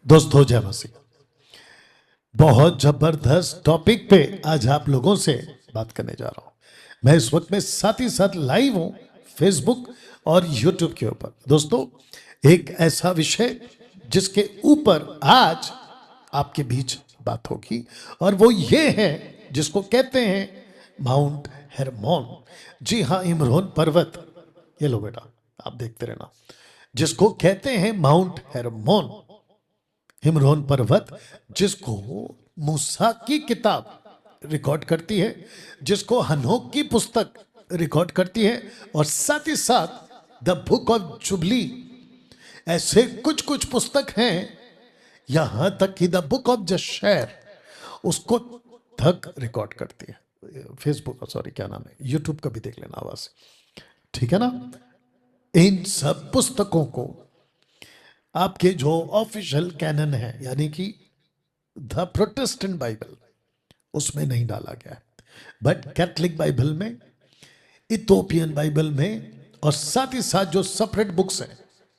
दोस्तों जय मसीह। बहुत जबरदस्त टॉपिक पे आज आप लोगों से बात करने जा रहा हूं। मैं इस वक्त में साथ ही साथ लाइव हूं फेसबुक और यूट्यूब के ऊपर। दोस्तों एक ऐसा विषय जिसके ऊपर आज आपके बीच बात होगी और वो ये है जिसको कहते हैं माउंट हेरमोन। जी हाँ, इमरोन पर्वत। ये लो बेटा, आप देखते रहना। जिसको कहते हैं माउंट हेरमोन, हिमरोन पर्वत, जिसको मूसा की किताब रिकॉर्ड करती है, जिसको हनोक की पुस्तक रिकॉर्ड करती है, और साथ ही साथ द बुक ऑफ जुबली। ऐसे कुछ कुछ पुस्तक हैं, यहां तक कि द बुक ऑफ जशैर उसको तक रिकॉर्ड करती है। फेसबुक, सॉरी क्या नाम है, यूट्यूब का भी देख लेना आवाज, ठीक है ना। इन सब पुस्तकों को आपके जो ऑफिशियल कैनन है, यानी कि द प्रोटेस्टेंट बाइबल, उसमें नहीं डाला गया है, बट कैथलिक बाइबल में, इथोपियन बाइबल में, और साथ ही साथ जो सेपरेट बुक्स हैं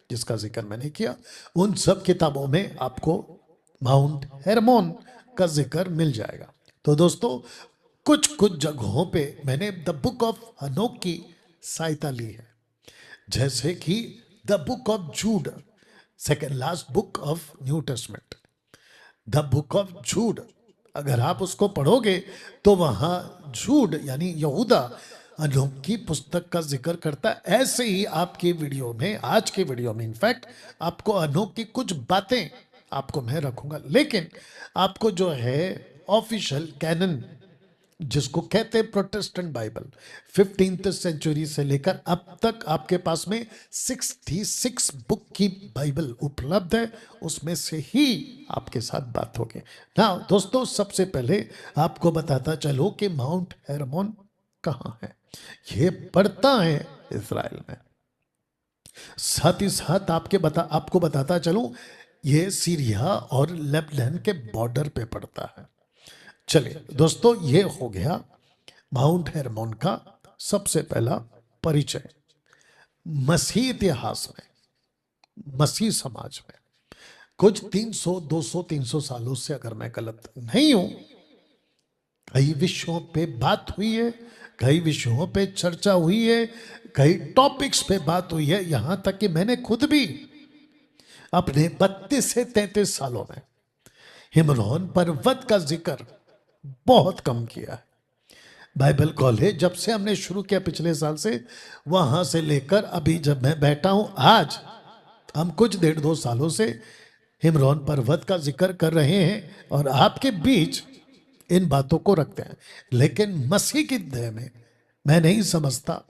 जिसका जिक्र मैंने किया, उन सब किताबों में आपको माउंट हेरमोन का जिक्र मिल जाएगा। तो दोस्तों कुछ कुछ जगहों पे मैंने द बुक ऑफ हनोक की सहायता ली है, जैसे कि the book of Jude, second last book of New Testament, the book of Jude. अगर आप उसको पढ़ोगे तो वहां जूड यानी यहूदा हनोक की पुस्तक का जिक्र करता है। ऐसे ही आपके वीडियो में, आज के वीडियो में इनफैक्ट आपको हनोक की कुछ बातें आपको मैं रखूंगा, लेकिन आपको जो है ऑफिशियल कैनन जिसको कहते हैं प्रोटेस्टेंट बाइबल, 15th सेंचुरी से लेकर अब तक आपके पास में 66 बुक की बाइबल उपलब्ध है, उसमें से ही आपके साथ बात होगी ना। दोस्तों सबसे पहले आपको बताता चलो कि माउंट हेरमोन कहाँ है। ये पड़ता है इज़राइल में। साथ ही साथ आपको बताता चलूं, ये सीरिया और लेबनान के बॉर्डर पे पड़ता है। चलिए दोस्तों, ये हो गया माउंट हेरमोन का सबसे पहला परिचय। मसीह इतिहास में, मसीह समाज में कुछ 300 200 300 सालों से, अगर मैं गलत नहीं हूं, कई विषयों पे बात हुई है, कई विषयों पे चर्चा हुई है, कई टॉपिक्स पे बात हुई है। यहां तक कि मैंने खुद भी अपने 32 से 33 सालों में हिमरोन पर्वत का जिक्र बहुत कम किया है। बाइबल कॉलेज जब से हमने शुरू किया पिछले साल से, वहां से लेकर अभी जब मैं बैठा हूं, आज हम कुछ 1.5-2 सालों से हिमरोन पर्वत का जिक्र कर रहे हैं और आपके बीच इन बातों को रखते हैं। लेकिन मसीह की देह में मैं नहीं समझता,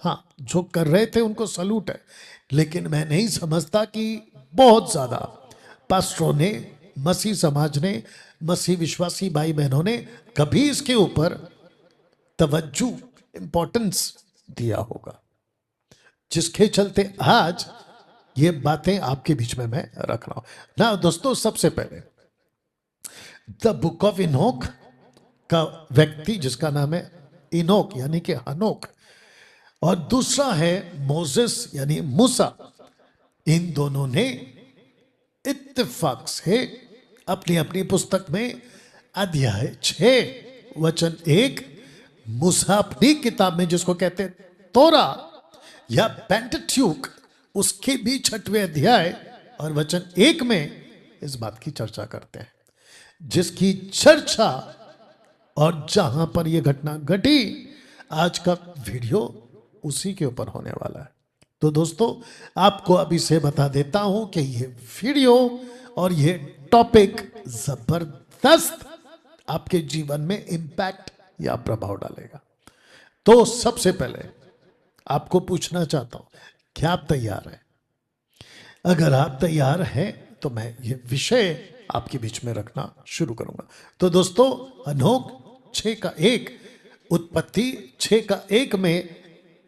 हाँ जो कर रहे थे उनको सलूट है, लेकिन मैं नहीं समझता कि बहुत ज्यादा पास्टरों ने, मसीह समाज ने, मसीह विश्वासी भाई बहनों ने कभी इसके ऊपर तवज्जो, इंपॉर्टेंस दिया होगा, जिसके चलते आज ये बातें आपके बीच में मैं रख रहा हूं ना। दोस्तों सबसे पहले द बुक ऑफ इनोक का व्यक्ति जिसका नाम है इनोक यानी कि हनोक, और दूसरा है मोसेस यानी मूसा। इन दोनों ने इत्तेफाक से अपनी अपनी पुस्तक में अध्याय 6 वचन 1, मूसा अपनी किताब में जिसको कहते हैं तोरा या पेंटेट्यूक, उसके भी 6वें अध्याय और वचन 1 में इस बात की चर्चा करते हैं, जिसकी चर्चा और जहां पर यह घटना घटी, आज का वीडियो उसी के ऊपर होने वाला है। तो दोस्तों आपको अभी से बता देता हूं कि ये वीडियो और ये टॉपिक जबरदस्त आपके जीवन में इंपैक्ट या प्रभाव डालेगा। तो सबसे पहले आपको पूछना चाहता हूं, क्या आप तैयार हैं? अगर आप तैयार हैं तो मैं ये विषय आपके बीच में रखना शुरू करूंगा। तो दोस्तों हनोक 6:1, उत्पत्ति 6:1 में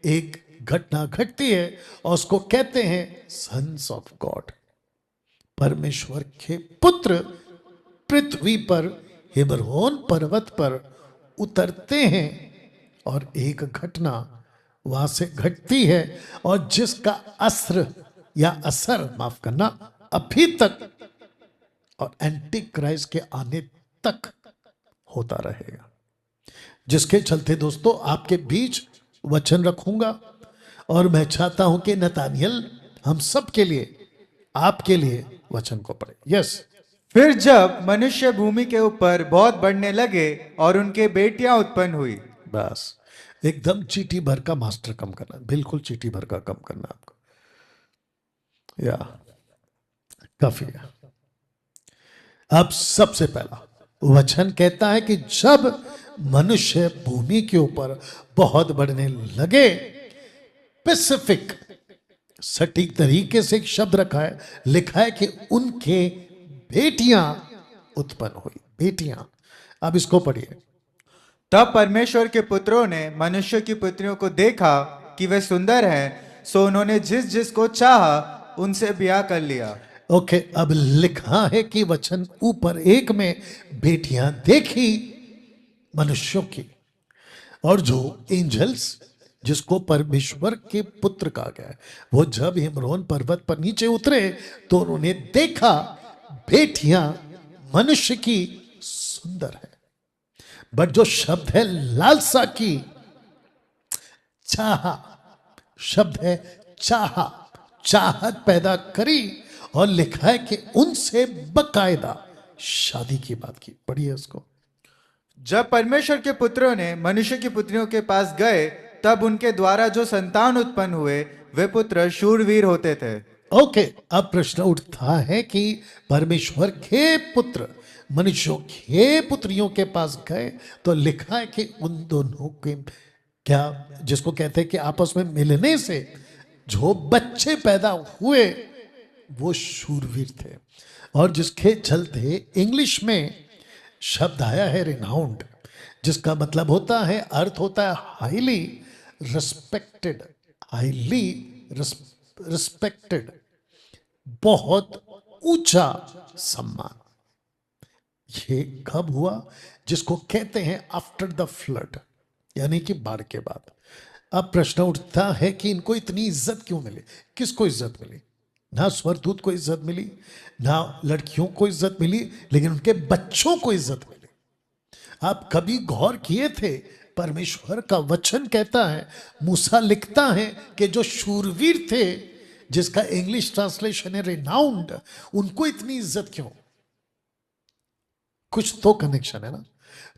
एक घटना घटती है और उसको कहते हैं सन्स ऑफ गॉड, परमेश्वर के पुत्र पृथ्वी पर हिमरोन पर्वत पर उतरते हैं और एक घटना वहां से घटती है और जिसका असर या असर, माफ करना, अभी तक और एंटी क्राइस्ट के आने तक होता रहेगा। जिसके चलते दोस्तों आपके बीच वचन रखूंगा और मैं चाहता हूं कि नतानियल हम सब के लिए, आपके लिए वचन को पढ़े। यस। फिर जब मनुष्य भूमि के ऊपर बहुत बढ़ने लगे और उनके बेटियां उत्पन्न हुई। बस एकदम चीटी भर का मास्टर कम करना, बिल्कुल चीटी भर का कम करना आपको, या काफी है। अब सबसे पहला वचन कहता है कि जब मनुष्य भूमि के ऊपर बहुत बढ़ने लगे, स्पेसिफिक सटीक तरीके से एक शब्द रखा है, लिखा है कि उनके बेटियां उत्पन्न हुई, बेटियां। अब इसको पढ़िए। तब परमेश्वर के पुत्रों ने मनुष्य की पुत्रियों को देखा कि वे सुंदर हैं, सो उन्होंने जिस जिसको चाहा उनसे ब्याह कर लिया। ओके, अब लिखा है कि वचन ऊपर एक में बेटियां देखी मनुष्यों की, और जो एंजल्स जिसको परमेश्वर के पुत्र कहा गया है, वो जब हिमरोन पर्वत पर नीचे उतरे तो उन्होंने देखा बेटियां मनुष्य की सुंदर है। बट जो शब्द है लालसा की, चाहा शब्द है, चाहा, चाहत पैदा करी, और लिखा है कि उनसे बकायदा शादी की बात की। पढ़िए उसको। जब परमेश्वर के पुत्रों ने मनुष्य की पुत्रियों के पास गए, तब उनके द्वारा जो संतान उत्पन्न हुए वे पुत्र शूरवीर होते थे। ओके, अब प्रश्न उठता है कि परमेश्वर के पुत्र मनुष्यों के पुत्रियों के पास गए तो लिखा है कि उन दोनों के क्या, जिसको कहते हैं कि आपस में मिलने से जो बच्चे पैदा हुए वो शूरवीर थे, और जिसके चलते इंग्लिश में शब्द आया है रिनाउंड, जिसका मतलब होता है, अर्थ होता है हाईली रिस्पेक्टेड, हाईली रिस्पेक्टेड, बहुत ऊंचा सम्मान। ये कब हुआ? जिसको कहते हैं आफ्टर द फ्लड, यानी कि बाढ़ के बाद। अब प्रश्न उठता है कि इनको इतनी इज्जत क्यों मिली? किसको इज्जत मिली? ना स्वर्गदूत को इज्जत मिली, ना लड़कियों को इज्जत मिली, लेकिन उनके बच्चों को इज्जत मिली। आप कभी गौर किए थे? परमेश्वर का वचन कहता है, मूसा लिखता है कि जो शूरवीर थे, जिसका इंग्लिश ट्रांसलेशन है रिनाउंड, उनको इतनी इज्जत क्यों? कुछ तो कनेक्शन है ना।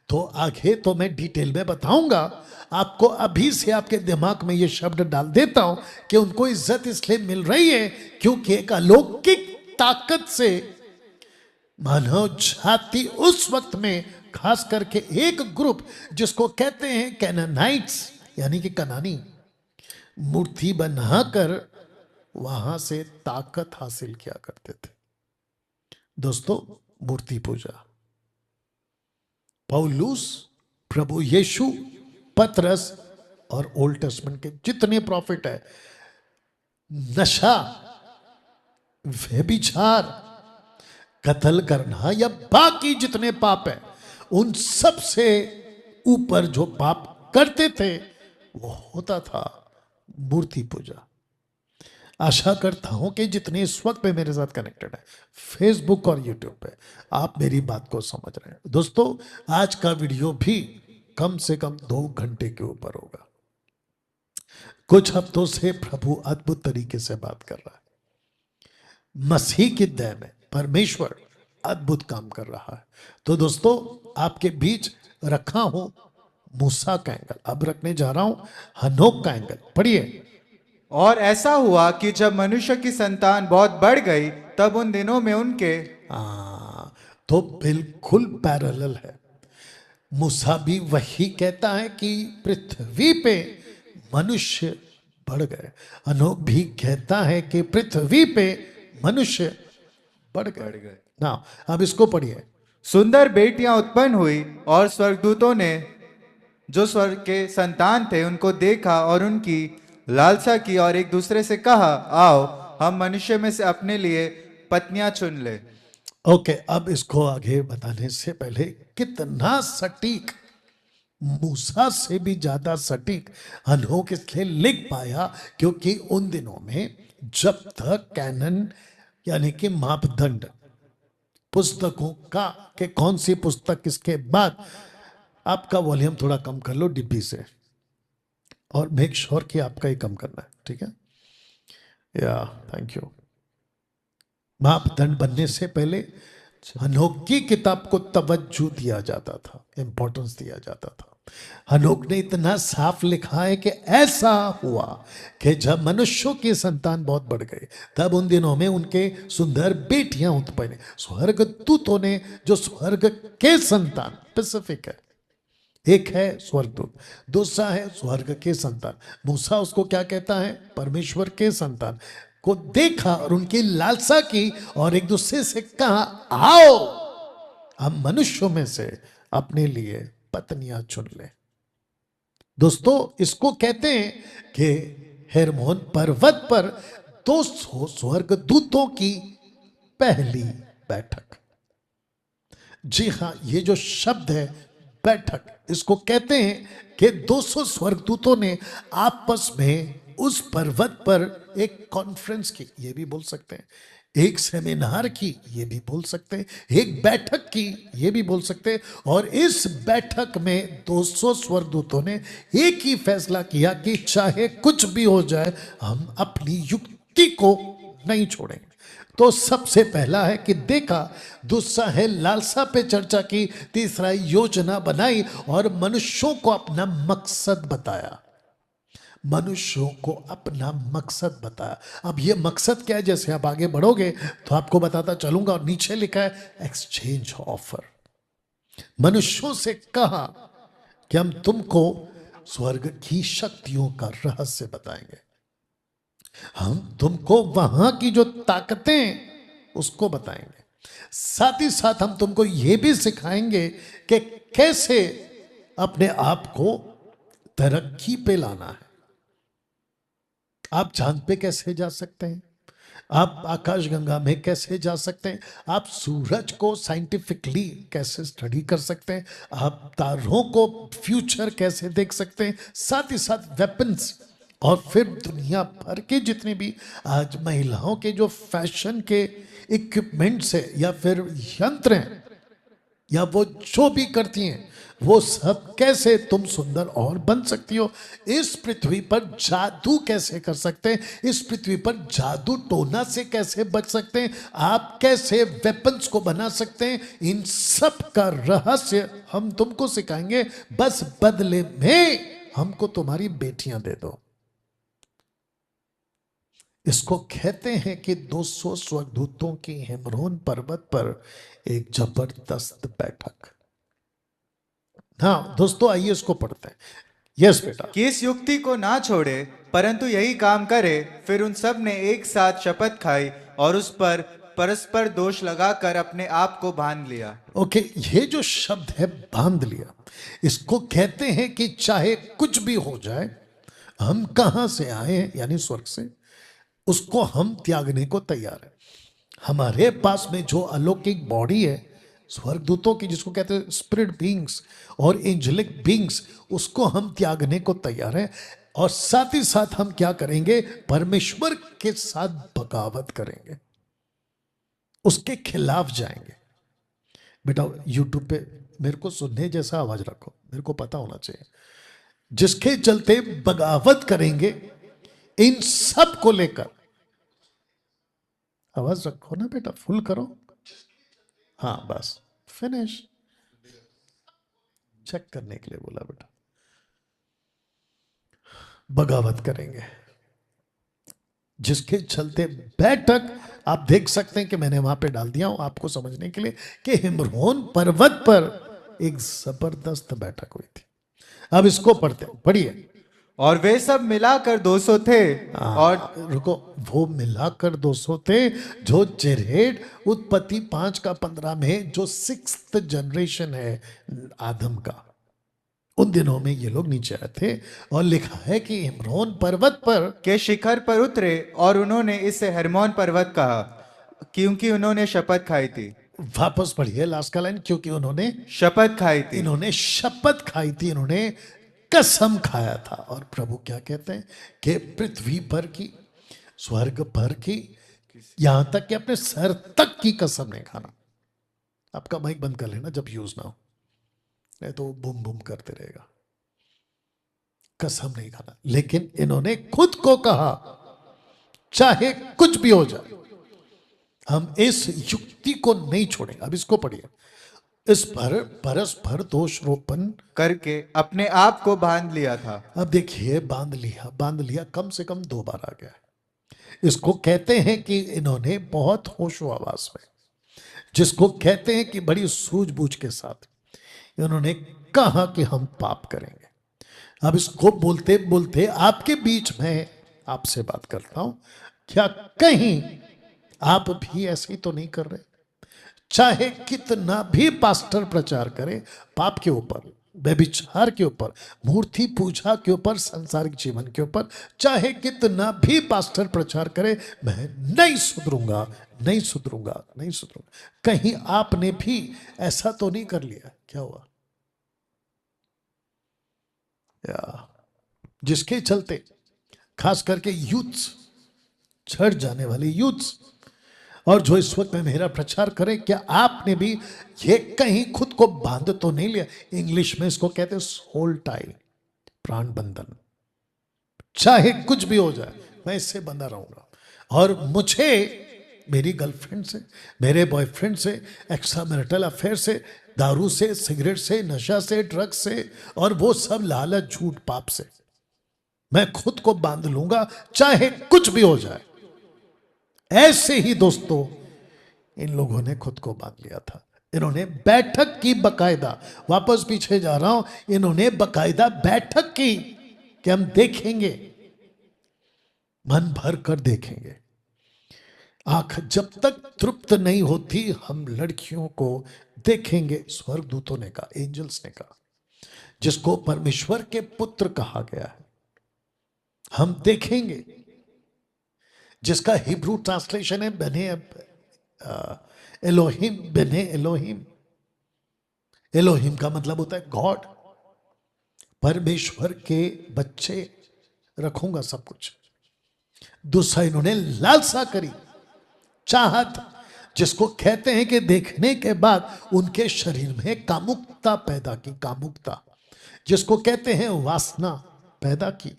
तो आगे तो मैं डिटेल में बताऊंगा आपको, अभी से आपके दिमाग में ये शब्द डाल देता हूं कि उनको इज्जत इसलिए मिल रही है क्योंकि एक अलौकिक ताकत से मानव जाति उस वक्त में, खास करके एक ग्रुप जिसको कहते हैं कैनानाइट्स, यानी कि कनानी, मूर्ति बनाकर वहां से ताकत हासिल किया करते थे। दोस्तों, मूर्ति पूजा, पौलुस, प्रभु यीशु, पतरस और ओल्ड टेस्टमेंट के जितने प्रॉफिट है, नशा, व्यभिचार, कत्ल करना या बाकी जितने पाप है, उन सब से ऊपर जो पाप करते थे वो होता था मूर्ति पूजा। आशा करता हूं कि जितने इस वक्त पे मेरे साथ कनेक्टेड है फेसबुक और यूट्यूब पे, आप मेरी बात को समझ रहे हैं। दोस्तों, आज का वीडियो भी कम से कम 2 घंटे के ऊपर होगा। कुछ हफ्तों से प्रभु अद्भुत तरीके से बात कर रहा है। मसीह की दया में परमेश्वर अद्भुत काम कर रहा है। तो दोस्तों, आपके बीच रखा हूं मूसा का एंगल, अब रखने जा रहा हूं हनोक का एंगल। पढ़िए। और ऐसा हुआ कि जब मनुष्य की संतान बहुत बढ़ गई, तब उन दिनों में उनके तो बिल्कुल पैरेलल है। मूसा भी वही कहता है कि पृथ्वी पे मनुष्य बढ़ गए। अनोक भी कहता है कि पृथ्वी पे मनुष्य बढ़ गए ना। अब इसको पढ़िए। सुंदर बेटियां उत्पन्न हुई और स्वर्गदूतों ने जो स्वर्ग के संतान थे उनको देखा और उनकी लालसा की और एक दूसरे से कहा, आओ हम मनुष्य में से अपने लिए पत्नियां चुन ले। ओके, अब इसको आगे बताने से पहले कितना सटीक, मूसा से भी ज्यादा सटीक हनोक इसलिए लिख पाया क्योंकि उन दिनों में जब तक कैनन यानी कि मापदंड पुस्तकों का कि कौन सी पुस्तक किसके बाद। आपका वॉल्यूम थोड़ा कम कर लो डिब्बी से, और मेक श्योर कि आपका ही कम करना है, ठीक है। या थैंक यू। मापदंड बनने से पहले हनोक की किताब को तवज्जो दिया जाता था, इंपॉर्टेंस दिया जाता था। हनोक ने इतना साफ लिखा है कि ऐसा हुआ कि जब मनुष्यों की संतान बहुत बढ़ गए, तब उन दिनों में उनके सुंदर बेटियां उत्पन्न हुई। स्वर्ग दूतों ने, जो स्वर्ग के संतान स्पेसिफिक है, एक है स्वर्गदूत, दूसरा है स्वर्ग के संतान। मूसा उसको क्या कहता है? परमेश्वर के संतान को देखा और उनकी लालसा की और एक दूसरे से कहा, आओ हम मनुष्यों में से अपने लिए पत्नियां चुन ले। दोस्तों, इसको कहते हैं कि हेर्मोन पर्वत पर 200 स्वर्गदूतों की पहली बैठक। जी हां, ये जो शब्द है बैठक, इसको कहते हैं कि 200 स्वर्गदूतों ने आपस में उस पर्वत पर एक कॉन्फ्रेंस की, ये भी बोल सकते हैं, एक सेमिनार की, ये भी बोल सकते हैं, एक बैठक की, ये भी बोल सकते हैं। और इस बैठक में 200 स्वर्गदूतों ने एक ही फैसला किया कि चाहे कुछ भी हो जाए, हम अपनी युक्ति को नहीं छोड़ेंगे। तो सबसे पहला है कि देखा, दूसरा है लालसा पे चर्चा की, तीसरा योजना बनाई और मनुष्यों को अपना मकसद बताया। मनुष्यों को अपना मकसद बताया। अब ये मकसद क्या है? जैसे आप आगे बढ़ोगे तो आपको बताता चलूंगा। और नीचे लिखा है एक्सचेंज ऑफर। मनुष्यों से कहा कि हम तुमको स्वर्ग की शक्तियों का रहस्य बताएंगे, हम तुमको वहां की जो ताकतें उसको बताएंगे, साथ ही साथ हम तुमको यह भी सिखाएंगे कि कैसे अपने आप को तरक्की पे लाना है। आप चांद पे कैसे जा सकते हैं, आप आकाशगंगा में कैसे जा सकते हैं, आप सूरज को साइंटिफिकली कैसे स्टडी कर सकते हैं, आप तारों को फ्यूचर कैसे देख सकते हैं, साथ ही साथ वेपन्स, और फिर दुनिया भर के जितने भी आज महिलाओं के जो फैशन के इक्विपमेंट्स है या फिर यंत्र हैं, या वो जो भी करती हैं, वो सब कैसे तुम सुंदर और बन सकती हो, इस पृथ्वी पर जादू कैसे कर सकते हैं, इस पृथ्वी पर जादू टोना से कैसे बच सकते हैं, आप कैसे वेपन्स को बना सकते हैं, इन सब का रहस्य हम तुमको सिखाएंगे। बस बदले में हमको तुम्हारी बेटियां दे दो। इसको कहते हैं कि 200 स्वर्गदूतों की हेमरोन पर्वत पर एक जबरदस्त बैठक। हाँ दोस्तों, आइए इसको पढ़ते हैं। यस बेटा। कि इस युक्ति को ना छोड़े परंतु यही काम करे। फिर उन सब ने एक साथ शपथ खाई और उस पर परस्पर दोष लगाकर अपने आप को बांध लिया। ओके, ये जो शब्द है बांध लिया, इसको कहते हैं कि चाहे कुछ भी हो जाए, हम कहां से आए हैं यानी स्वर्ग से, उसको हम त्यागने को तैयार है। हमारे पास में जो अलौकिक बॉडी है स्वर्गदूतों की, जिसको कहते हैं स्पिरिट बीइंग्स और एंजेलिक बीइंग्स, उसको हम त्यागने को तैयार हैं। और साथ ही साथ हम क्या करेंगे? परमेश्वर के साथ बगावत करेंगे, उसके खिलाफ जाएंगे। बेटा यूट्यूब पे मेरे को सुनने जैसा आवाज रखो, मेरे को पता होना चाहिए। जिसके चलते बगावत करेंगे इन सब को लेकर। आवाज रखो ना बेटा, फुल करो। हाँ बस, फिनिश। चेक करने के लिए बोला बेटा। बगावत करेंगे, जिसके चलते बैठक आप देख सकते हैं कि मैंने वहां पे डाल दिया हूं आपको समझने के लिए कि हिमरोन पर्वत पर एक जबरदस्त बैठक हुई थी। अब इसको पढ़ते हैं, पढ़िए। और वे सब मिलाकर 200 थे। और रुको, वो मिलाकर 200 थे जो जेरेड उत्पत्ति 5:15 में जो 6th जनरेशन है आदम का, उन दिनों में ये लोग नीचे आए थे। और लिखा है कि हिमरोन पर्वत पर के शिखर पर उतरे और उन्होंने इसे हेर्मोन पर्वत कहा क्योंकि उन्होंने शपथ खाई थी। वापस पढ़िए लास्ट का लाइन, क्योंकि उन्होंने शपथ खाई थी। इन्होंने शपथ खाई थी, इन्होंने कसम खाया था। और प्रभु क्या कहते हैं कि पृथ्वी पर की, स्वर्ग पर की, यहां तक कि अपने सर तक की कसम नहीं खाना। आपका माइक बंद कर लेना जब यूज ना हो, नहीं तो बूम बूम करते रहेगा। कसम नहीं खाना, लेकिन इन्होंने खुद को कहा चाहे कुछ भी हो जाए हम इस युक्ति को नहीं छोड़ेंगे। अब इसको पढ़िए, इस पर परस्पर दोषारोपण करके अपने आप को बांध लिया था। अब देखिए, बांध लिया कम से कम 2 बार आ गया है। इसको कहते हैं कि इन्होंने बहुत होशो आवाज में, जिसको कहते हैं कि बड़ी सूझबूझ के साथ इन्होंने कहा कि हम पाप करेंगे। अब इसको बोलते बोलते आपके बीच में आपसे बात करता हूं, क्या कहीं आप भी ऐसे ही तो नहीं कर रहे? चाहे कितना भी पास्टर प्रचार करे पाप के ऊपर, व्यभिचार के ऊपर, मूर्ति पूजा के ऊपर, सांसारिक जीवन के ऊपर, चाहे कितना भी पास्टर प्रचार करे मैं नहीं सुधरूंगा, नहीं सुधरूंगा, नहीं सुधरूंगा, कहीं आपने भी ऐसा तो नहीं कर लिया? क्या हुआ? या जिसके चलते खास करके यूथ्स, छड़ जाने वाले यूथ्स, और जो इस वक्त में मेरा प्रचार करें, क्या आपने भी ये कहीं खुद को बांध तो नहीं लिया? इंग्लिश में इसको कहते हैं सोल टाई, प्राण बंधन। चाहे कुछ भी हो जाए मैं इससे बंधा रहूंगा, और मुझे मेरी गर्लफ्रेंड से, मेरे बॉयफ्रेंड से, एक्स्ट्रा मैरिटल अफेयर से, दारू से, सिगरेट से, नशा से, ड्रग्स से, और वो सब लालच, झूठ, पाप से मैं खुद को बांध लूंगा चाहे कुछ भी हो जाए। ऐसे ही दोस्तों इन लोगों ने खुद को बांध लिया था। इन्होंने बैठक की बकायदा, वापस पीछे जा रहा हूं, इन्होंने बकायदा बैठक की कि हम देखेंगे, मन भर कर देखेंगे। आंख जब तक तृप्त नहीं होती हम लड़कियों को देखेंगे। स्वर्गदूतों ने कहा, एंजल्स ने कहा, जिसको परमेश्वर के पुत्र कहा गया है, हम देखेंगे, जिसका हिब्रू ट्रांसलेशन है बने एलोहिम, बने एलोहिम। एलोहिम का मतलब होता है गॉड, परमेश्वर के बच्चे, रखूंगा सब कुछ। दूसरा इन्होंने लालसा करी, चाहत, जिसको कहते हैं कि देखने के बाद उनके शरीर में कामुकता पैदा की, कामुकता जिसको कहते हैं वासना पैदा की,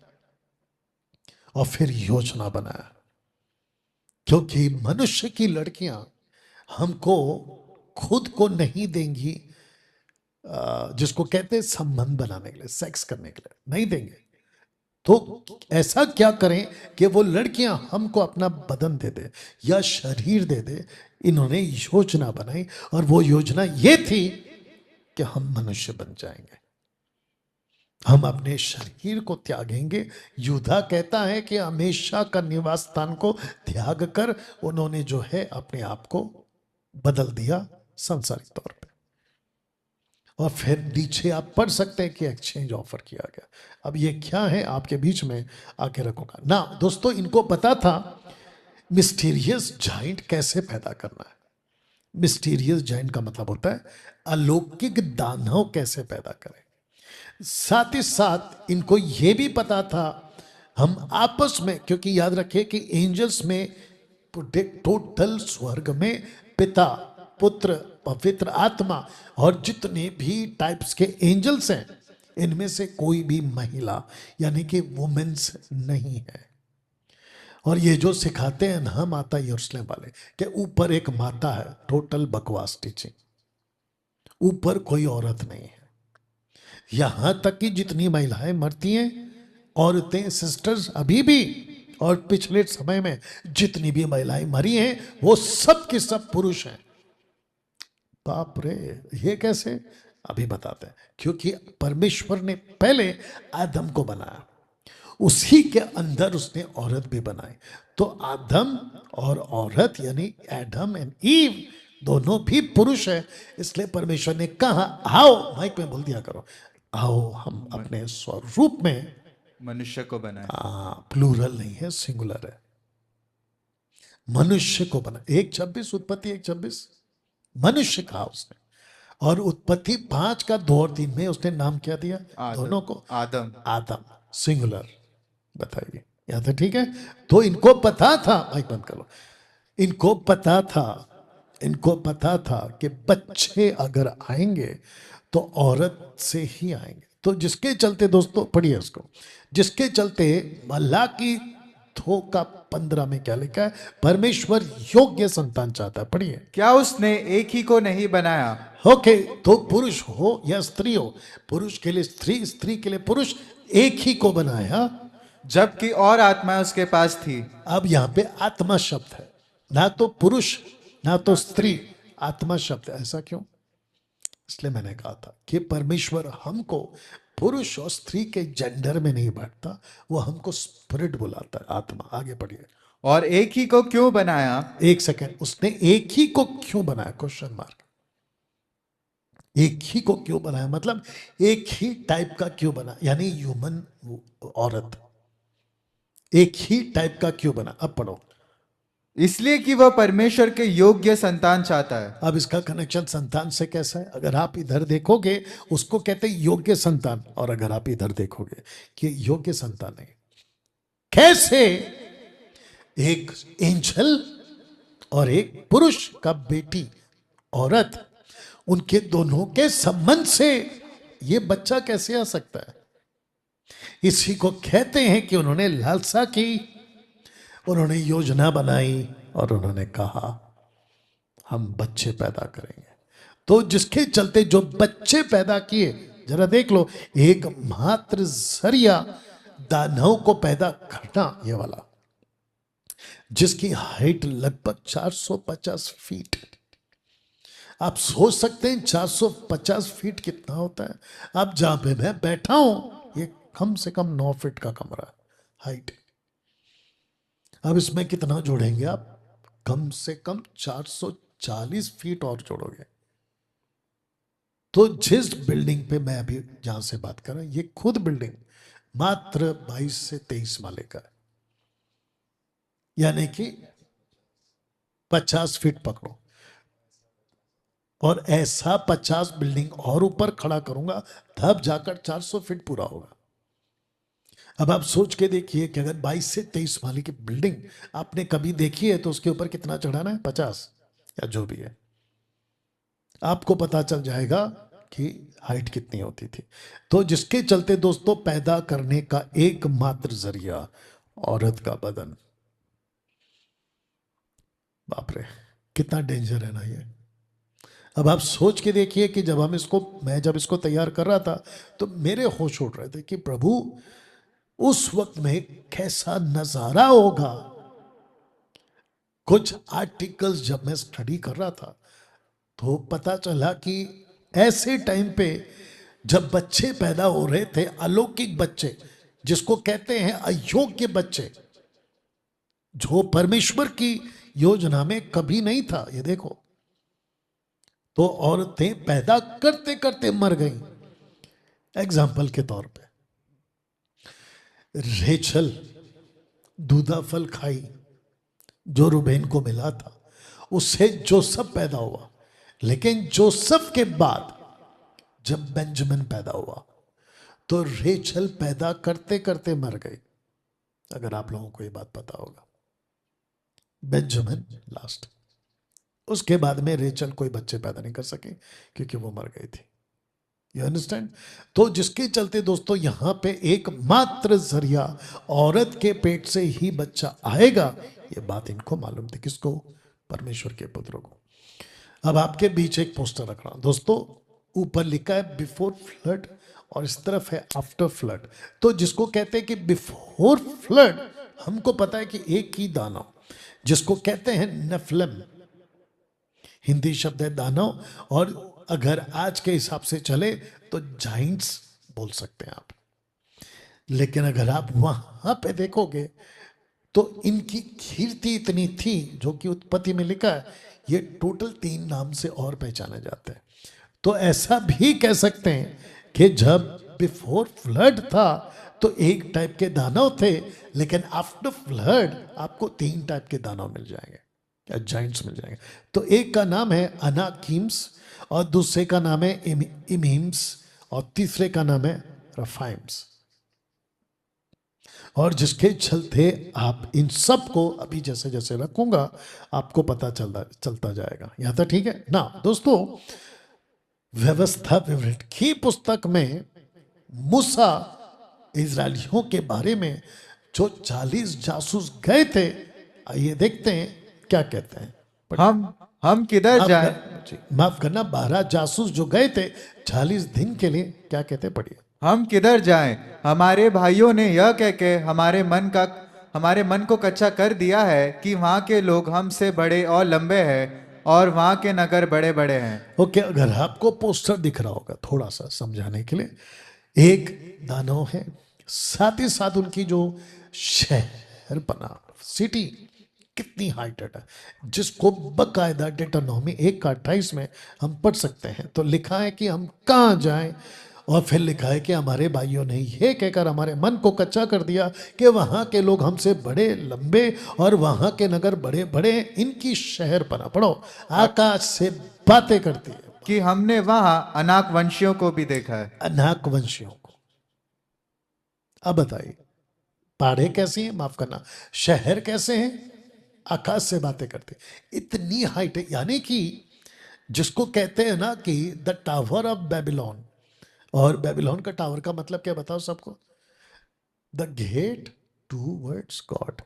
और फिर योजना बनाया। क्योंकि मनुष्य की लड़कियां हमको खुद को नहीं देंगी, जिसको कहते हैं संबंध बनाने के लिए, सेक्स करने के लिए नहीं देंगे, तो ऐसा क्या करें कि वो लड़कियां हमको अपना बदन दे दे या शरीर दे दे। इन्होंने योजना बनाई, और वो योजना ये थी कि हम मनुष्य बन जाएंगे, हम अपने शरीर को त्यागेंगे। यूदा कहता है कि हमेशा का निवास स्थान को त्याग कर उन्होंने जो है अपने आप को बदल दिया सांसारिक तौर पे। और फिर नीचे आप पढ़ सकते हैं कि एक्सचेंज ऑफर किया गया। अब ये क्या है आपके बीच में आके रखूंगा ना दोस्तों। इनको पता था मिस्टीरियस जाइंट कैसे पैदा करना है। मिस्टीरियस जाइंट का मतलब होता है अलौकिक दानव कैसे पैदा करें। साथ ही साथ इनको यह भी पता था हम आपस में, क्योंकि याद रखिए कि एंजल्स में टोटल स्वर्ग में पिता, पुत्र, पवित्र आत्मा और जितने भी टाइप्स के एंजल्स हैं, इनमें से कोई भी महिला यानी कि वुमेन्स नहीं है। और ये जो सिखाते हैं ना माता यरूशलेम वाले कि ऊपर एक माता है, टोटल बकवास टीचिंग। ऊपर कोई औरत नहीं है। यहां तक कि जितनी महिलाएं मरती हैं, औरतें, सिस्टर्स अभी भी, और पिछले समय में जितनी भी महिलाएं मरी हैं वो सब के सब पुरुष हैं। बाप रे, ये कैसे? अभी बताते हैं। क्योंकि परमेश्वर ने पहले आदम को बनाया, उसी के अंदर उसने औरत भी बनाई। तो आदम और औरत यानी एडम एंड ईव दोनों भी पुरुष है। इसलिए परमेश्वर ने कहा आओ, माइक में बोल दिया करो, आओ हम अपने स्वरूप में मनुष्य को बनाए। प्लूरल नहीं है, सिंगुलर है। मनुष्य को बना। 1:26 उत्पत्ति 1:26 मनुष्य कहा उसने, और उत्पत्ति 5 का 2 और 3 में उसने नाम क्या दिया दोनों को? आदम। आदम सिंगुलर। बताइए, याद है? ठीक है। तो इनको पता था, माइक बंद करो, इनको पता था इनको पता था कि बच्चे अगर आएंगे तो औरत से ही आएंगे। तो जिसके चलते दोस्तों पढ़िए उसको, जिसके चलते मलाकी 2 का 15 में क्या लिखा है, परमेश्वर योग्य संतान चाहता है। पढ़िए। क्या उसने एक ही को नहीं बनाया? ओके, तो पुरुष हो या स्त्री हो, पुरुष के लिए स्त्री, स्त्री के लिए पुरुष, एक ही को बनाया, जबकि और आत्मा उसके पास थी। अब यहां पे आत्मा शब्द है, ना तो पुरुष ना तो स्त्री, आत्मा शब्द है। ऐसा क्यों? इसलिए मैंने कहा था कि परमेश्वर हमको पुरुष और स्त्री के जेंडर में नहीं बांटता, वो हमको स्पिरिट बुलाता है, आत्मा। आगे बढ़िए। और एक ही को क्यों बनाया? एक सेकेंड, उसने एक ही को क्यों बनाया? Question mark. एक ही को क्यों बनाया मतलब एक ही टाइप का क्यों बना, यानी ह्यूमन औरत एक ही टाइप का क्यों बना? अब पढ़ो। इसलिए कि वह परमेश्वर के योग्य संतान चाहता है। अब इसका कनेक्शन संतान से कैसा है? अगर आप इधर देखोगे उसको कहते हैं योग्य संतान, और अगर आप इधर देखोगे कि योग्य संतान नहीं। कैसे? एक एंजल और एक पुरुष का बेटी औरत, उनके दोनों के संबंध से ये बच्चा कैसे आ सकता है? इसी को कहते हैं कि उन्होंने लालसा की, उन्होंने योजना बनाई और उन्होंने कहा हम बच्चे पैदा करेंगे। तो जिसके चलते जो बच्चे पैदा किए, जरा देख लो, एक मात्र जरिया दानव को पैदा करना, ये वाला जिसकी हाइट लगभग 450 फीट। आप सोच सकते हैं 450 फीट कितना होता है? अब जहां पे मैं बैठा हूं ये कम से कम 9 फीट का कमरा है हाइट। अब इसमें कितना जोड़ेंगे आप? कम से कम 440 फीट और जोड़ोगे। तो जिस बिल्डिंग पे मैं अभी जहां से बात कर रहा हूं, ये खुद बिल्डिंग मात्र 22 से 23 माले का है, यानी कि 50 फीट पकड़ो, और ऐसा 50 बिल्डिंग और ऊपर खड़ा करूंगा तब जाकर 400 फीट पूरा होगा। अब आप सोच के देखिए कि अगर 22 से 23 माले की बिल्डिंग आपने कभी देखी है तो उसके ऊपर कितना चढ़ाना है? 50 या जो भी है, आपको पता चल जाएगा कि हाइट कितनी होती थी। तो जिसके चलते दोस्तों पैदा करने का एकमात्र जरिया औरत का बदन। बाप रे, कितना डेंजर है ना ये। अब आप सोच के देखिए कि मैं जब इसको तैयार कर रहा था तो मेरे होश उड़ रहे थे कि प्रभु उस वक्त में कैसा नजारा होगा। कुछ आर्टिकल्स जब मैं स्टडी कर रहा था तो पता चला कि ऐसे टाइम पे जब बच्चे पैदा हो रहे थे, अलौकिक बच्चे, जिसको कहते हैं अयोग्य बच्चे, जो परमेश्वर की योजना में कभी नहीं था, ये देखो, तो औरतें पैदा करते करते मर गई। एग्जाम्पल के तौर पे रेचल दूधा फल खाई जो रूबेन को मिला था, उससे जोसेफ पैदा हुआ। लेकिन जोसेफ के बाद जब बेंजामिन पैदा हुआ तो रेचल पैदा करते करते मर गई। अगर आप लोगों को ये बात पता होगा, बेंजामिन लास्ट, उसके बाद में रेचल कोई बच्चे पैदा नहीं कर सके क्योंकि वो मर गई थी। You understand? तो जिसके चलते दोस्तों यहां पे एकमात्र जरिया औरत के पेट से ही बच्चा आएगा, ये बात इनको मालूम थी। किसको? परमेश्वर के पुत्रों को। अब आपके बीच एक पोस्टर रख रहा हूं दोस्तों, ऊपर लिखा है बिफोर फ्लड और इस तरफ है आफ्टर फ्लड। तो जिसको कहते हैं कि बिफोर फ्लड, हमको पता है कि एक ही दानव, जिसको कहते हैं नेफिलिम, हिंदी शब्द है दानव, और अगर आज के हिसाब से चले तो जाइंट्स बोल सकते हैं आप। लेकिन अगर आप वहां पे देखोगे तो इनकी कीर्ति इतनी थी, जो कि उत्पत्ति में लिखा है, ये टोटल 3 नाम से और पहचाने जाते हैं। तो ऐसा भी कह सकते हैं कि जब बिफोर फ्लड था तो एक टाइप के दानव थे, लेकिन आफ्टर फ्लड आपको 3 टाइप के दानव मिल जाएंगे या जाइंट्स मिल जाएंगे। तो एक का नाम है अनाकीम्स, और दूसरे का नाम है इमीम्स, और तीसरे का नाम है रफाइम्स। और जिसके चलते आप इन सब को अभी जैसे जैसे रखूंगा आपको पता चलता जाएगा। यहाँ तक ठीक है ना दोस्तों। व्यवस्था विवरण की पुस्तक में मूसा इजरायलियों के बारे में जो 40 जासूस गए थे, आइए देखते हैं क्या कहते हैं। हम किधर जाएं? माफ करना 12 जासूस जो गए थे 40 दिन के लिए, क्या कहते पढ़िए। हम किधर जाएं? हमारे भाइयों ने यह कह के हमारे मन को कच्चा कर दिया है कि वहाँ के लोग हमसे बड़े और लंबे हैं और वहाँ के नगर बड़े बड़े हैं। ओके, अगर आपको पोस्टर दिख रहा होगा थोड़ा सा समझाने के लिए, एक दानव है, साथ ही साथ उनकी जो शहर बना सिटी कितनी हाइटेड है, जिसको बकायदा डेटानॉमी 1:28 में हम पढ़ सकते हैं। तो लिखा है कि हम कहाँ जाएं, और फिर लिखा है कि हमारे भाइयों ने ये कहकर हमारे मन को कच्चा कर दिया कि वहाँ के लोग हमसे बड़े लंबे और वहाँ के नगर बड़े बड़े, इनकी शहर बना पड़ो आकाश से बातें करती है। कि हमने वहाँ अनाक वंशियों को भी देखा है। अनाक वंशियों को। अब बताइए पहाड़े कैसी हैं, माफ करना शहर कैसे हैं, आकाश से बातें करते, इतनी हाइट है। यानी कि जिसको कहते हैं ना कि द टावर ऑफ बेबीलोन, और बेबीलोन का टावर का मतलब क्या बताओ सबको, द गेट टूवर्ड्स गॉड,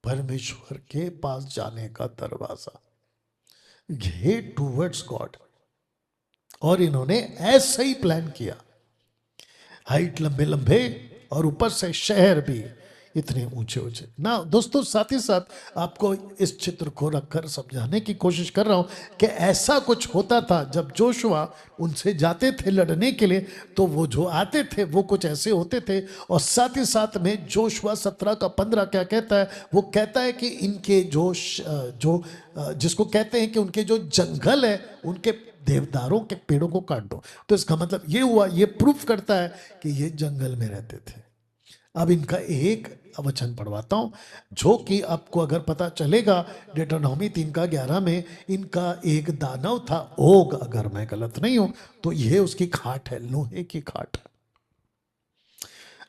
परमेश्वर के पास जाने का दरवाजा, गेट टूवर्ड्स गॉड। और इन्होंने ऐसा ही प्लान किया, हाइट लंबे लंबे और ऊपर से शहर भी इतने ऊंचे ऊंचे ना। दोस्तों साथ ही साथ आपको इस चित्र को रखकर समझाने की कोशिश कर रहा हूं कि ऐसा कुछ होता था जब जोशुआ उनसे जाते थे लड़ने के लिए, तो वो जो आते थे वो कुछ ऐसे होते थे। और साथ ही साथ में जोशुआ 17:15 क्या कहता है, वो कहता है कि इनके जो जिसको कहते हैं कि उनके जो जंगल है उनके देवदारों के पेड़ों को काट दो। तो इसका मतलब ये हुआ, ये प्रूफ करता है कि ये जंगल में रहते थे। अब इनका एक वचन पढ़वाता हूं जो कि आपको अगर पता चलेगा, डेटोनॉमी 3:11 में इनका एक दानव था ओग, अगर मैं गलत नहीं हूं तो ये उसकी खाट है, लोहे की खाट।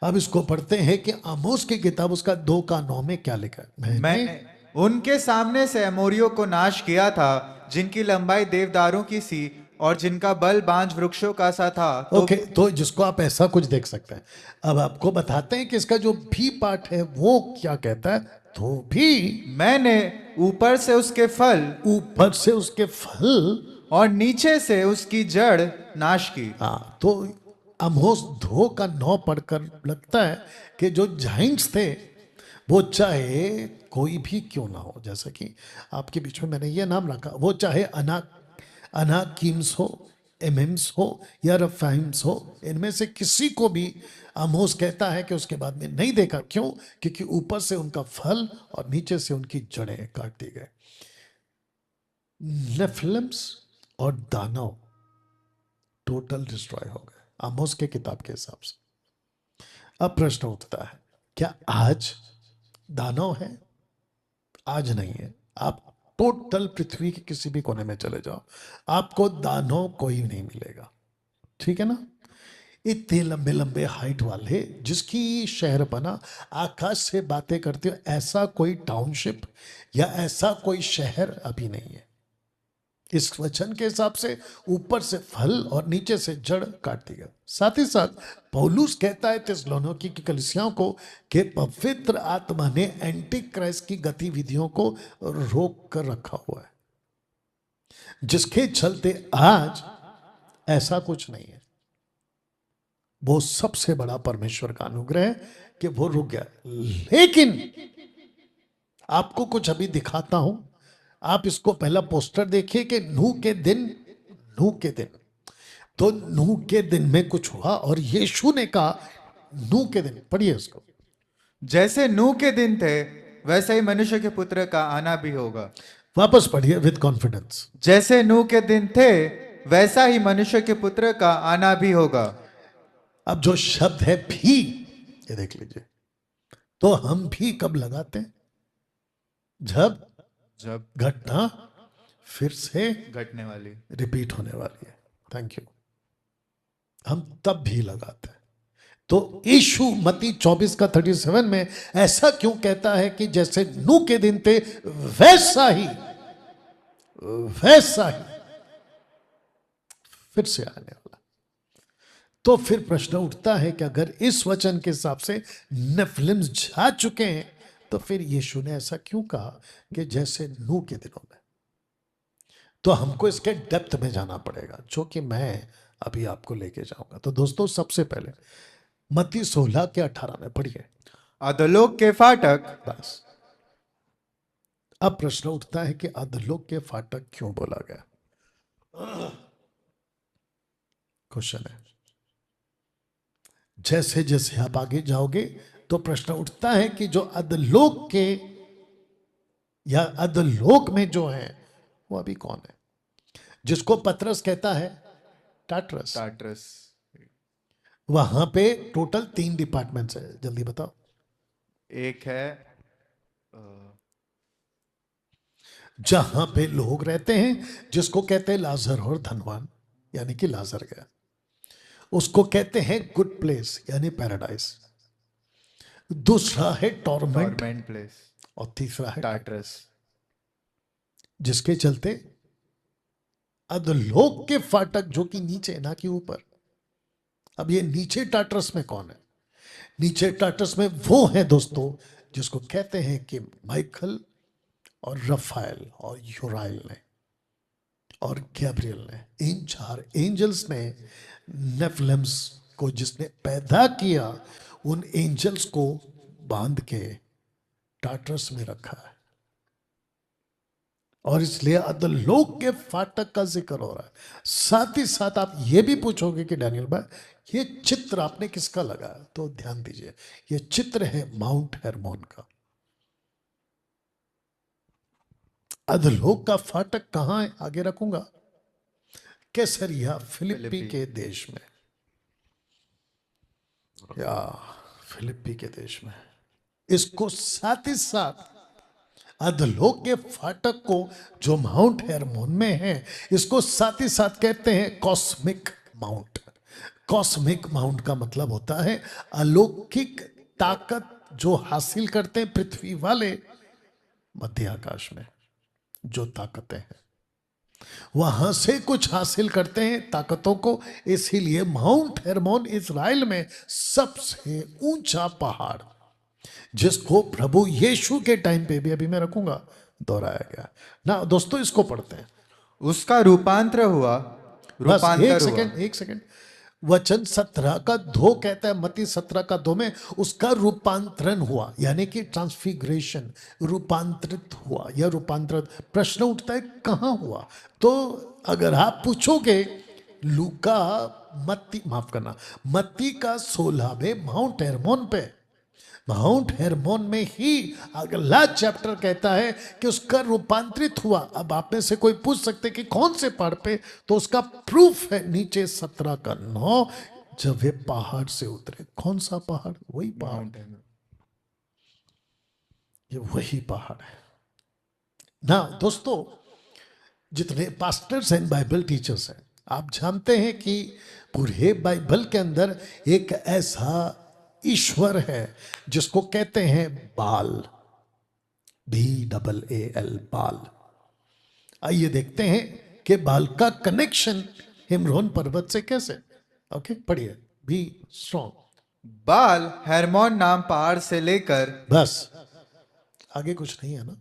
अब इसको पढ़ते हैं कि आमोस की किताब उसका 2:9 में क्या लिखा है। मैंने उनके सामने से अमोरियों को नाश किया था, जिनकी लंबाई देवदारों की सी और जिनका बल बांज वृक्षों का सा था। ओके, तो जिसको आप ऐसा कुछ देख सकते हैं। अब आपको बताते हैं कि इसका जो भी पार्ट है वो क्या कहता है। तो भी मैंने ऊपर से उसके फल और नीचे से उसकी जड़ नाश की। हाँ, तो आमोस 2:9 पढ़कर लगता है कि जो जाइंट्स थे वो चाहे कोई भी क्यों ना हो, जैसा कि आपके बीच में मैंने ये नाम रखा, वो चाहे अनाकीम्स हो, एमिम्स हो या रफाइम्स हो, इनमें से किसी को भी आमोस कहता है कि उसके बाद में नहीं देखा। क्यों? क्योंकि ऊपर से उनका फल और नीचे से उनकी जड़ें काट दी गए। नेफिलिम्स और दानव टोटल डिस्ट्रॉय हो गए आमोस के किताब के हिसाब से। अब प्रश्न उठता है, क्या आज दानव है? आज नहीं है। आप टोटल पृथ्वी के किसी भी कोने में चले जाओ, आपको दानव कोई नहीं मिलेगा, ठीक है ना। इतने लंबे लंबे हाइट वाले जिसकी शहर बना आकाश से बातें करते हो, ऐसा कोई टाउनशिप या ऐसा कोई शहर अभी नहीं है। इस वचन के हिसाब से ऊपर से फल और नीचे से जड़ काट दी गई। साथ ही साथ पौलुस कहता है थिस्सलुनीके की कलीसियाओं को कि पवित्र आत्मा ने एंटी क्राइस्ट की गतिविधियों को रोक कर रखा हुआ है, जिसके चलते आज ऐसा कुछ नहीं है। वो सबसे बड़ा परमेश्वर का अनुग्रह है कि वो रुक गया। लेकिन आपको कुछ अभी दिखाता हूं, आप इसको पहला पोस्टर देखिए कि नूह के दिन, तो नूह के दिन में कुछ हुआ और यीशु ने कहा नूह के दिन, पढ़िए इसको, जैसे नूह के दिन थे वैसे ही मनुष्य के पुत्र का आना भी होगा। वापस पढ़िए विद कॉन्फिडेंस। जैसे नूह के दिन थे वैसा ही मनुष्य के पुत्र का आना भी होगा। अब जो शब्द है भी, ये देख लीजिए, तो हम भी कब लगाते हैं? जब घटना फिर से घटने वाली, रिपीट होने वाली है। Thank you. हम तब भी लगाते हैं। तो यीशु मत्ती 24 का 37 में ऐसा क्यों कहता है कि जैसे नूह के दिन थे वैसा ही फिर से आने वाला। तो फिर प्रश्न उठता है कि अगर इस वचन के हिसाब से नेफिलिम्स जा चुके हैं तो फिर यीशु ने ऐसा क्यों कहा कि जैसे नूह के दिनों में। तो हमको इसके डेप्थ में जाना पड़ेगा, जो कि मैं अभी आपको लेके जाऊंगा। तो दोस्तों, सबसे पहले मत्ती 16 के 18 में पढ़िए। अधोलोक के फाटक, बस अब प्रश्न उठता है कि अधोलोक के फाटक क्यों बोला गया। क्वेश्चन है। जैसे जैसे आप आगे जाओगे तो प्रश्न उठता है कि जो अधोलोक के या अधोलोक में जो है वो अभी कौन है, जिसको पतरस कहता है टाटरस। टाटरस। वहां पे टोटल 3 डिपार्टमेंट्स है, जल्दी बताओ। एक है जहां पे लोग रहते हैं, जिसको कहते हैं लाजर और धनवान, यानी कि लाजर गया, उसको कहते हैं गुड प्लेस यानी पैराडाइज। दूसरा है टॉर्मेंट टॉर्मेंट प्लेस, और तीसरा है टाटरस। जिसके चलते अधोलोक के फाटक, जो कि नीचे ना कि ऊपर। अब ये नीचे टाटरस में कौन है? नीचे टाटरस में वो है दोस्तों जिसको कहते हैं कि माइकल और रफाएल और यूराइल ने और गैब्रियल ने, इन 4 एंजल्स ने नेफिलिम्स को जिसने पैदा किया, उन एंजल्स को बांध के टाटरस में रखा है। और इसलिए अधोलोक के फाटक का जिक्र हो रहा है। साथ ही साथ आप ये भी पूछोगे कि डैनियल भाई, ये चित्र आपने किसका लगाया? तो ध्यान दीजिए, ये चित्र है माउंट हेरमोन का। अधोलोक का फाटक कहां है आगे रखूंगा, कैसरिया फिलिप्पी के देश में, या फिलिप्पी के देश में। इसको साथ ही साथ अधोलोक के फाटक को, जो माउंट हेरमोन में है, इसको साथ ही साथ कहते हैं कॉस्मिक माउंट। कॉस्मिक माउंट का मतलब होता है अलौकिक ताकत जो हासिल करते हैं पृथ्वी वाले मध्य आकाश में, जो ताकतें हैं वहां से कुछ हासिल करते हैं ताकतों को। इसीलिए माउंट हेरमोन इजराइल में सबसे ऊंचा पहाड़, जिसको प्रभु यीशु के टाइम पे भी, अभी मैं रखूंगा, दोहराया गया ना। दोस्तों, इसको पढ़ते हैं। उसका रूपांतर हुआ। बस रूपांतर एक सेकंड। वचन 17 का 2 कहता है, मत्ती 17 का 2 में उसका रूपांतरण हुआ, यानी कि ट्रांसफिग्रेशन, रूपांतरित हुआ या रूपांतरित। प्रश्न उठता है कहां हुआ? तो अगर आप पूछोगे लूका, मत्ती, माफ करना, मत्ती का 16 में माउंट हेरमोन पे, माउंट हेरमोन में ही अगला चैप्टर कहता है कि उसका रूपांतरित हुआ। अब आप में से कोई पूछ सकते कि कौन से पहाड़ पे, तो उसका प्रूफ है नीचे 17 का 9, जब वे पहाड़ से उतरे। कौन सा पहाड़? वही पहाड़, ये वही पहाड़ है ना। दोस्तों, जितने पास्टर्स एंड बाइबल टीचर्स हैं, आप जानते हैं कि पूरे बाइबल के अंदर एक ऐसा ईश्वर है जिसको कहते हैं बाल, BAAL, बाल। आइए देखते हैं कि बाल का कनेक्शन हिमरोन पर्वत से कैसे। ओके, पढ़िए, बी स्ट्रॉन्ग। बाल हेरमोन नाम पहाड़ से लेकर, बस, आगे कुछ नहीं है ना।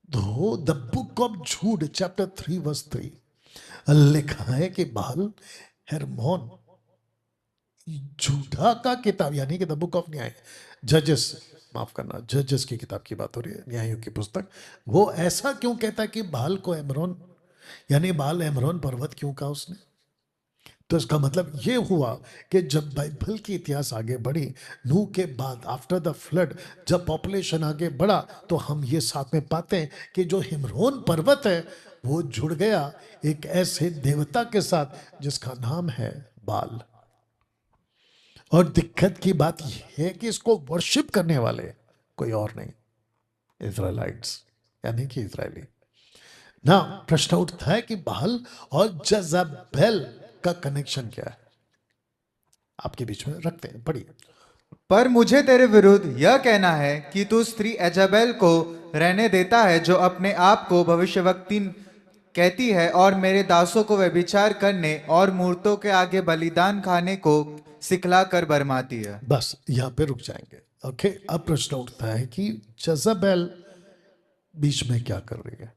तो the book of Jude chapter 3 verse 3 लिखा है कि बाल हेरमोन, जूडा का किताब, यानी कि द बुक ऑफ न्याय, जजेस, माफ करना, जजेस की किताब की बात हो रही है, न्यायों की पुस्तक। वो ऐसा क्यों कहता है कि बाल को एमरोन, यानी बाल एमरोन पर्वत क्यों कहा उसने? तो इसका मतलब ये हुआ कि जब बाइबल की इतिहास आगे बढ़ी, नूह के बाद, आफ्टर द फ्लड, जब पॉपुलेशन आगे बढ़ा, तो हम ये साथ में पाते हैं कि जो हिमरोन पर्वत है वो जुड़ गया एक ऐसे देवता के साथ जिसका नाम है बाल। और दिक्कत की बात यह है कि इसको वर्शिप करने वाले कोई और नहीं, इजराइलाइट्स, यानी कि इजरायली ना। प्रश्न उठता है कि बाल और जज़ाबेल का कनेक्शन क्या है? आपके बीच में रखते हैं। पढ़िए। पर मुझे तेरे विरुद्ध यह कहना है कि तू स्त्री एजाबेल को रहने देता है, जो अपने आप को भविष्यवक्ती कहती है और मेरे दासों को व्यभिचार करने और मूर्तों के आगे बलिदान खाने को सिखला कर बरमाती है। बस यहाँ पे रुक जाएंगे। ओके, अब प्रश्न उठता है कि जज़ाबेल बीच में क्या कर रही है?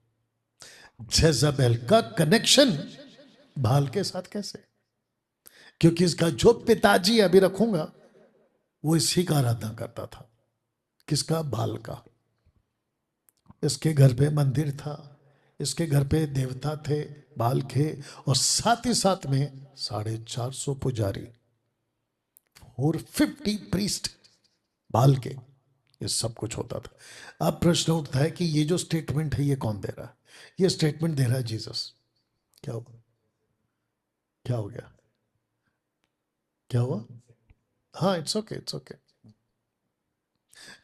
जज़ाबेल का कनेक्शन बाल के साथ कैसे? क्योंकि इसका जो पिताजी अभी रखूंगा वो इसी का आराधना करता था। किसका? बाल का। इसके घर पे मंदिर था, इसके घर पे देवता थे बाल के, और साथ ही साथ में 450 पुजारी, 450 प्रीस्ट बाल के, ये सब कुछ होता था। अब प्रश्न उठता है कि ये जो स्टेटमेंट है ये कौन दे रहा है? ये स्टेटमेंट दे रहा है जीसस। क्या हुआ? क्या हो गया? क्या हुआ? हाँ, इट्स ओके, इट्स ओके।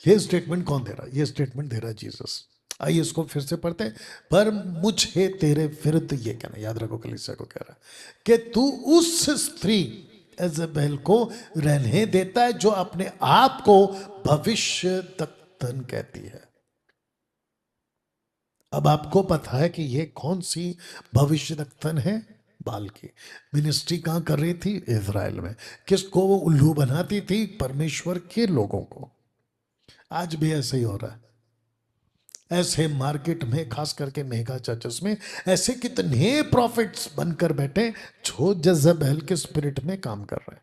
ये स्टेटमेंट कौन दे रहा है? ये स्टेटमेंट दे रहा है जीसस। आइए इसको फिर से पढ़ते हैं। पर मुझे तेरे विरुद्ध ये कहना, याद रखो कलीसिया को कह रहा है कि तू उस स्त्री एजेबेल को रहने देता है जो अपने आप को भविष्य दक्तन कहती है। अब आपको पता है कि ये कौन सी भविष्य दक्तन है? बाल की। मिनिस्ट्री कहां कर रही थी? इज़राइल में। किसको वो उल्लू बनाती थी? परमेश्वर के लोगों को। आज भी ऐसे ही हो रहा है। ऐसे मार्केट में, खास करके मेगा चर्चेस में, ऐसे कितने प्रॉफिट्स बनकर बैठे जो जज़ेबेल के स्पिरिट में काम कर रहे हैं।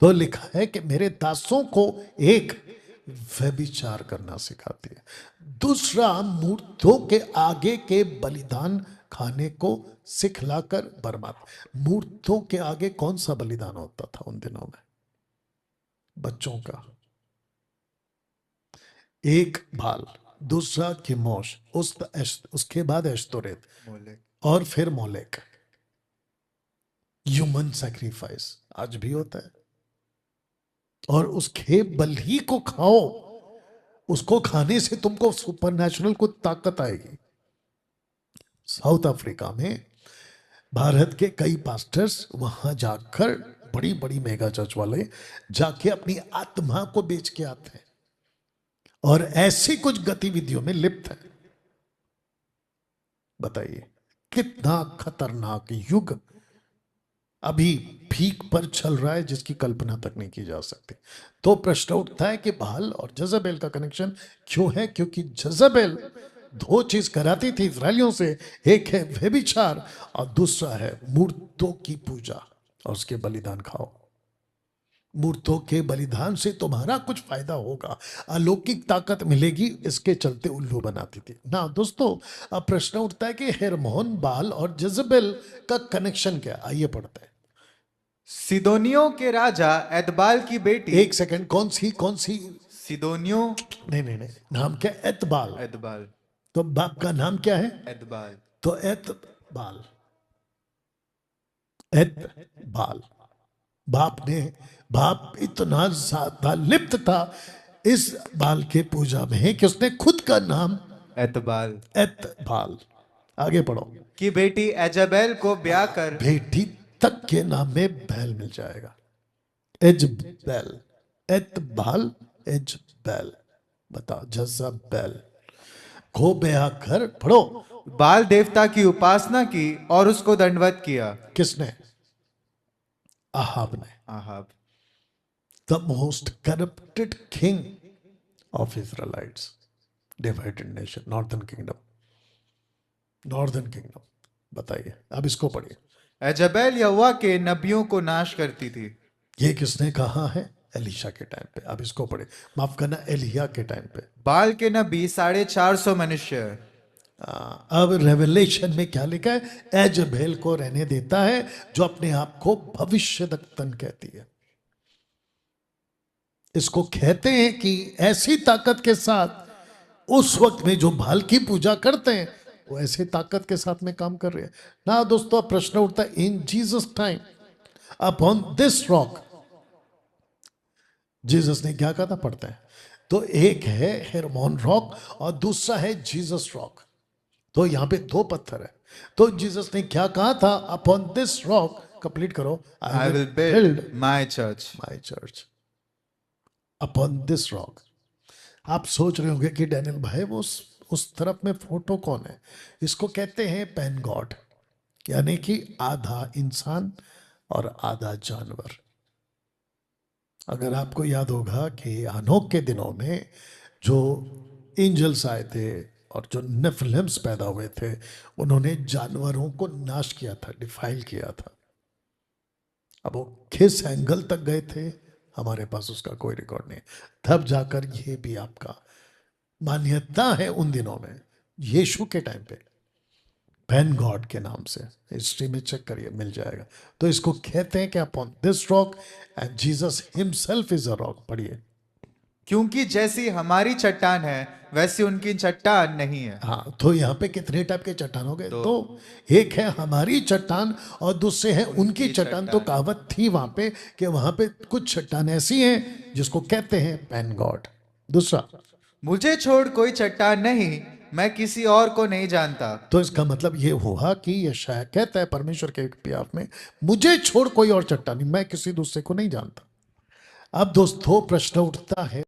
तो लिखा है कि मेरे दासों को एक व्यभिचार करना सिखाती है, दूसरा मूर्तों के आगे के बलिदान खाने को सिखलाकर बर्बाद। मूर्तों के आगे कौन सा बलिदान होता था उन दिनों में? बच्चों का। एक बाल, दूसरा किमोश, उसके बाद एश्तोरेत, और फिर मोलेक। ह्यूमन सैक्रिफाइस आज भी होता है। और उसके बलि को खाओ, उसको खाने से तुमको सुपरनैचुरल को ताकत आएगी। साउथ अफ्रीका में भारत के कई पास्टर्स वहां जाकर, बड़ी बड़ी मेगा चर्च वाले जाके अपनी आत्मा को बेच के आते हैं और ऐसी कुछ गतिविधियों में लिप्त है। बताइए कितना खतरनाक युग अभी पीक पर चल रहा है, जिसकी कल्पना तक नहीं की जा सकती। तो प्रश्न उठता है कि बाल और जज़ेबेल का कनेक्शन क्यों है? क्योंकि जज़ेबेल दो चीज कराती थी इस्राएलियों से, एक है व्यभिचार और दूसरा है मूर्तों की पूजा, और उसके बलिदान खाओ। मूर्तों के बलिदान से तुम्हारा कुछ फायदा होगा, अलौकिक ताकत मिलेगी, इसके चलते उल्लू बनाती थी ना। दोस्तों, अब प्रश्न उठता है कि हेरमोन, बाल और जज़ेबेल का कनेक्शन क्या? आइए पढ़ते हैं। सिदोनियों के राजा एतबाल की बेटी। एक सेकंड, कौन सी? सिदोनियों। नहीं, नाम क्या? एतबाल। एतबाल। तो बाप का नाम क्या है? एतबाल। तो एतबाल, बाप इतना ज्यादा लिप्त था इस बाल के पूजा में कि उसने खुद का नाम एतबाल। आगे पढ़ो। कि बेटी एजाबेल को ब्याह कर। बेटी तक के नाम में बैल मिल जाएगा। एजबेल, एतबाल, एजबेल। बताओ, जज़ेबेल को ब्याह कर, पढ़ो, बाल देवता की उपासना की और उसको दंडवत किया। किसने? आहाब ने। Ahab, the most corrupted king of Israelites, divided nation, northern kingdom. बताइए, अब इसको पढ़िए। एजाबेल यहोवा के नबियों को नाश करती थी। ये किसने कहा है? एलीशा के टाइम पे। अब इसको पढ़े, माफ करना, एलिया के टाइम पे। बाल के नबी 450 मनुष्य। अब रेवलेशन में क्या लिखा है? एजबेल को रहने देता है जो अपने आप को भविष्यद्वक्तन कहती है। इसको कहते हैं कि ऐसी ताकत के साथ उस वक्त में जो बाल की पूजा करते हैं वो ऐसे ताकत के साथ में काम कर रहे हैं ना। दोस्तों, प्रश्न उठता है, इन Jesus time upon this rock, Jesus ने क्या कहा था? पढ़ते हैं। तो एक है हेरमोन रॉक और दूसरा है जीसस रॉक। तो यहां पे दो पत्थर है। तो जीसस ने क्या कहा था? अपॉन दिस रॉक कंप्लीट करो, I will build build my church. my church upon this rock. आप सोच रहे होंगे कि डैनियल भाई वो उस तरफ में फोटो कौन है? इसको कहते हैं पैन गॉड, यानी कि आधा इंसान और आधा जानवर। अगर आपको याद होगा कि अनोख के दिनों में जो एंजल्स आए थे और जो नेफिलिम्स पैदा हुए थे, उन्होंने जानवरों को नाश किया था, डिफाइल किया था। अब वो किस एंगल तक गए थे हमारे पास उसका कोई रिकॉर्ड नहीं। तब जाकर ये भी आपका मान्यता है उन दिनों में, यीशु के टाइम पे पैन गॉड के नाम से, हिस्ट्री में चेक करिए मिल जाएगा। तो इसको कहते हैं कि upon this rock and Jesus himself is a rock. पढ़िए। क्योंकि जैसी हमारी चट्टान है वैसी उनकी चट्टान नहीं है। हाँ, तो यहाँ पे कितने टाइप के चट्टान हो गए? तो एक है हमारी चट्टान और दूसरे है उनकी चट्टान। तो कहावत थी वहां पे कि वहां पे कुछ चट्टान ऐसी हैं जिसको कहते हैं पैन गॉड। दूसरा, मुझे छोड़ कोई चट्टान नहीं, मैं किसी और को नहीं जानता। तो इसका मतलब ये हुआ कि यशायाह कहता है परमेश्वर के पियाफ में, मुझे छोड़ कोई और चट्टान नहीं, मैं किसी दूसरे को नहीं जानता। अब दोस्तों प्रश्न उठता है